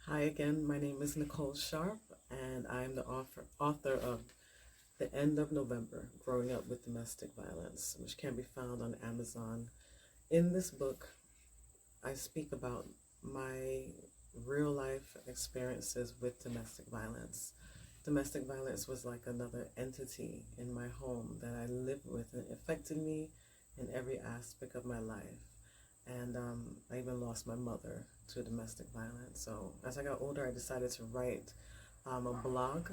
Hi again, my name is Nicole Sharp, and I'm the author of The End of November, Growing Up with Domestic Violence, which can be found on Amazon. In this book, I speak about my real life experiences with domestic violence. Domestic violence was like another entity in my home that I lived with, and it affected me in every aspect of my life. And I even lost my mother to domestic violence. So as I got older, I decided to write a blog,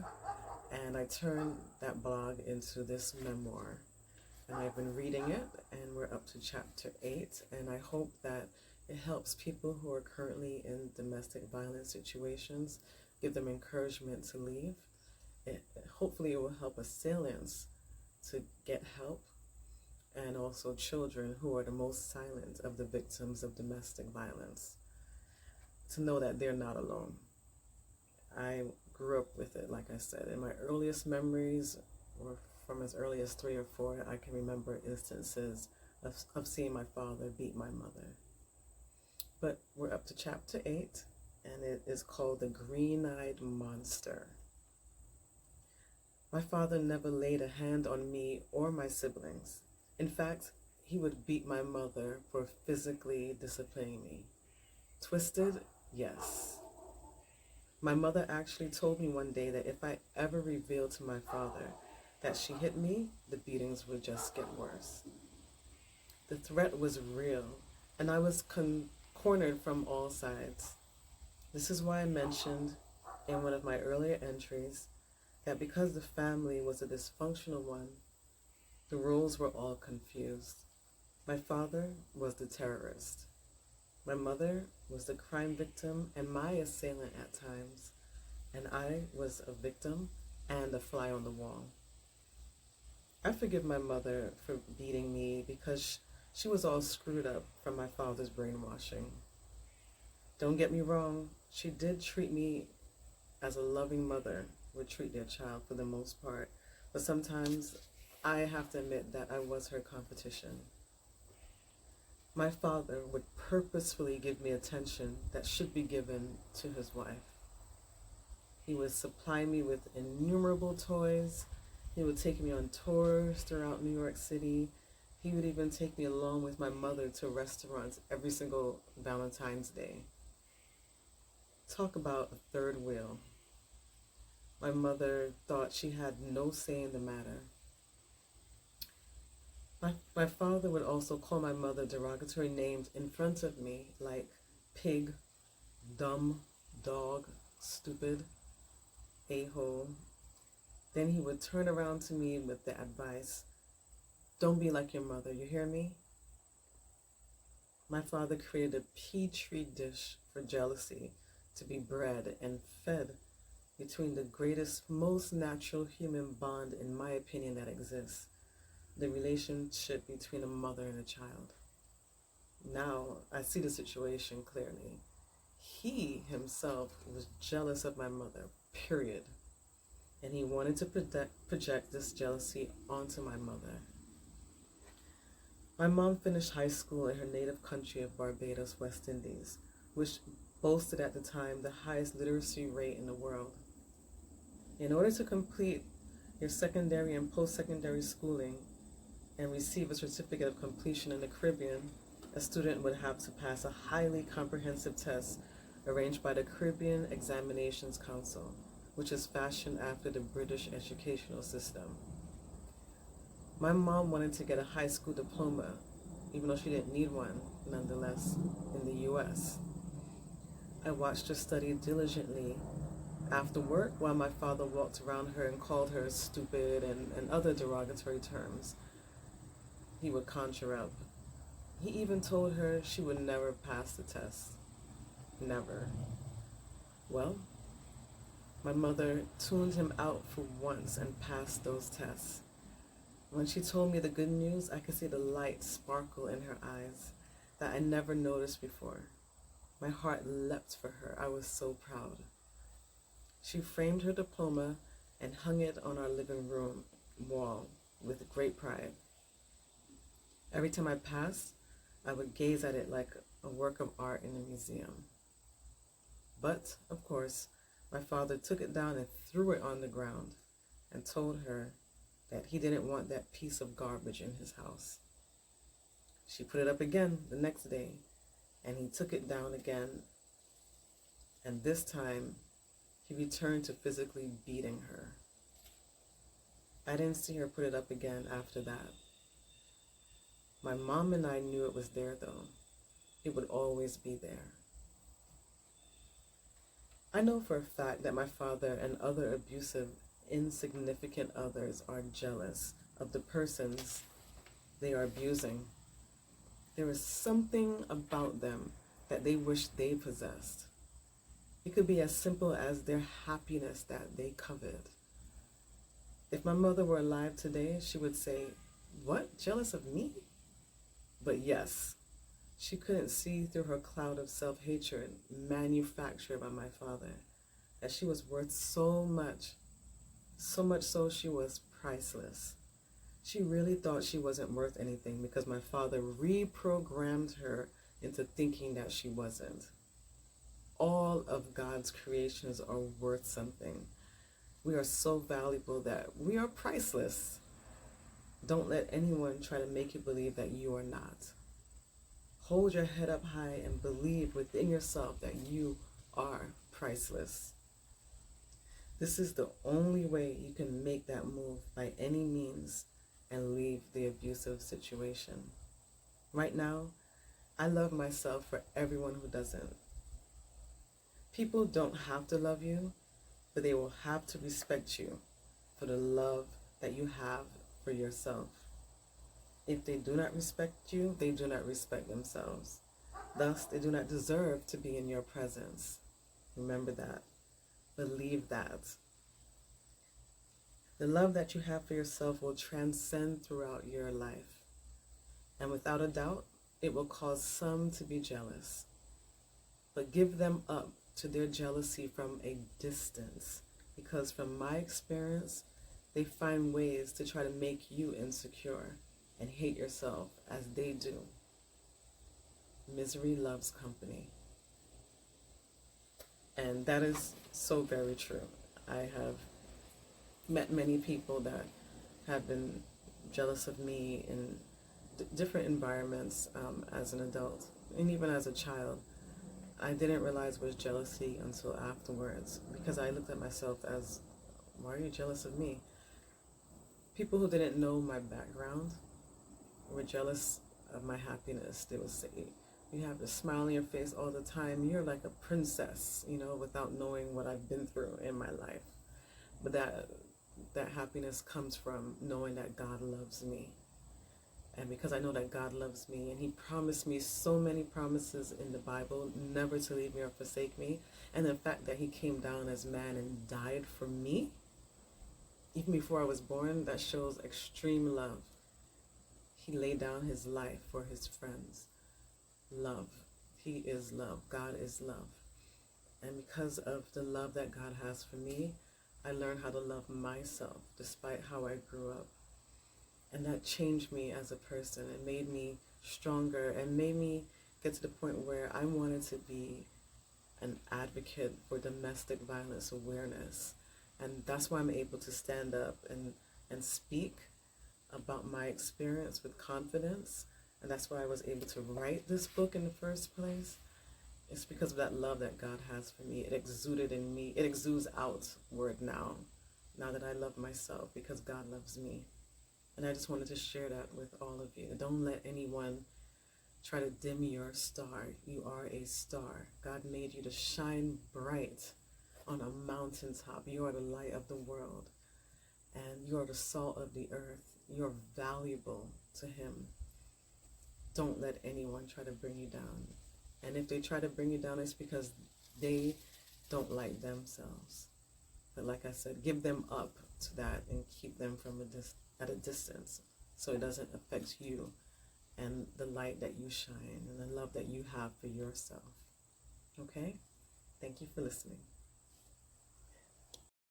and I turned that blog into this memoir. And I've been reading it, and we're up to chapter 8, and I hope that it helps people who are currently in domestic violence situations, give them encouragement to leave. Hopefully it will help assailants to get help, and also children who are the most silent of the victims of domestic violence, to know that they're not alone. I grew up with it, like I said. In my earliest memories, or from as early as 3 or 4, I can remember instances of seeing my father beat my mother. But we're up to chapter 8, and it is called The Green-Eyed Monster. My father never laid a hand on me or my siblings. In fact, he would beat my mother for physically disciplining me. Twisted? Yes. My mother actually told me one day that if I ever revealed to my father that she hit me, the beatings would just get worse. The threat was real, and I was cornered from all sides. This is why I mentioned in one of my earlier entries that because the family was a dysfunctional one, the roles were all confused. My father was the terrorist. My mother was the crime victim and my assailant at times, and I was a victim and a fly on the wall. I forgive my mother for beating me because she was all screwed up from my father's brainwashing. Don't get me wrong, she did treat me as a loving mother would treat their child for the most part, but sometimes I have to admit that I was her competition. My father would purposefully give me attention that should be given to his wife. He would supply me with innumerable toys. He would take me on tours throughout New York City. He would even take me along with my mother to restaurants every single Valentine's Day. Talk about a third wheel. My mother thought she had no say in the matter. My father would also call my mother derogatory names in front of me, like pig, dumb, dog, stupid, a-hole. Then he would turn around to me with the advice, don't be like your mother, you hear me? My father created a petri dish for jealousy to be bred and fed between the greatest, most natural human bond, in my opinion, that exists. The relationship between a mother and a child. Now I see the situation clearly. He himself was jealous of my mother, period. And he wanted to project this jealousy onto my mother. My mom finished high school in her native country of Barbados, West Indies, which boasted at the time the highest literacy rate in the world. In order to complete your secondary and post-secondary schooling and receive a certificate of completion in the Caribbean, a student would have to pass a highly comprehensive test arranged by the Caribbean Examinations Council, which is fashioned after the British educational system. My mom wanted to get a high school diploma, even though she didn't need one, nonetheless, in the US. I watched her study diligently after work while my father walked around her and called her stupid and other derogatory terms he would conjure up. He even told her she would never pass the test. Never. Well, my mother tuned him out for once and passed those tests. When she told me the good news, I could see the light sparkle in her eyes that I never noticed before. My heart leapt for her. I was so proud. She framed her diploma and hung it on our living room wall with great pride. Every time I passed, I would gaze at it like a work of art in a museum. But, of course, my father took it down and threw it on the ground and told her that he didn't want that piece of garbage in his house. She put it up again the next day, and he took it down again, and this time he returned to physically beating her. I didn't see her put it up again after that. My mom and I knew it was there, though. It would always be there. I know for a fact that my father and other abusive, insignificant others are jealous of the persons they are abusing. There is something about them that they wish they possessed. It could be as simple as their happiness that they covet. If my mother were alive today, she would say, "What? Jealous of me?" But yes, she couldn't see through her cloud of self-hatred manufactured by my father that she was worth so much so she was priceless. She really thought she wasn't worth anything because my father reprogrammed her into thinking that she wasn't. All of God's creations are worth something. We are so valuable that we are priceless. Don't let anyone try to make you believe that you are not. Hold your head up high and believe within yourself that you are priceless. This is the only way you can make that move by any means and leave the abusive situation. Right now, I love myself for everyone who doesn't. People don't have to love you, but they will have to respect you for the love that you have for yourself. If they do not respect you, they do not respect themselves. Thus, they do not deserve to be in your presence. Remember that. Believe that. The love that you have for yourself will transcend throughout your life. And without a doubt, it will cause some to be jealous. But give them up to their jealousy from a distance, because from my experience, they find ways to try to make you insecure and hate yourself as they do. Misery loves company. And that is so very true. I have met many people that have been jealous of me in different environments as an adult and even as a child. I didn't realize it was jealousy until afterwards, because I looked at myself as, why are you jealous of me? People who didn't know my background were jealous of my happiness. They would say, you have a smile on your face all the time. You're like a princess, without knowing what I've been through in my life. But that happiness comes from knowing that God loves me. And because I know that God loves me, and he promised me so many promises in the Bible, never to leave me or forsake me, and the fact that he came down as man and died for me, even before I was born, that shows extreme love. He laid down his life for his friends. Love. He is love. God is love. And because of the love that God has for me, I learned how to love myself despite how I grew up. And that changed me as a person. It made me stronger and made me get to the point where I wanted to be an advocate for domestic violence awareness. And that's why I'm able to stand up and speak about my experience with confidence. And that's why I was able to write this book in the first place. It's because of that love that God has for me. It exuded in me. It exudes outward now that I love myself, because God loves me. And I just wanted to share that with all of you. Don't let anyone try to dim your star. You are a star. God made you to shine bright on a mountaintop. You are the light of the world. And you are the salt of the earth. You're valuable to him. Don't let anyone try to bring you down. And if they try to bring you down, it's because they don't like themselves. But like I said, give them up to that and keep them at a distance, so it doesn't affect you and the light that you shine and the love that you have for yourself. Okay? Thank you for listening.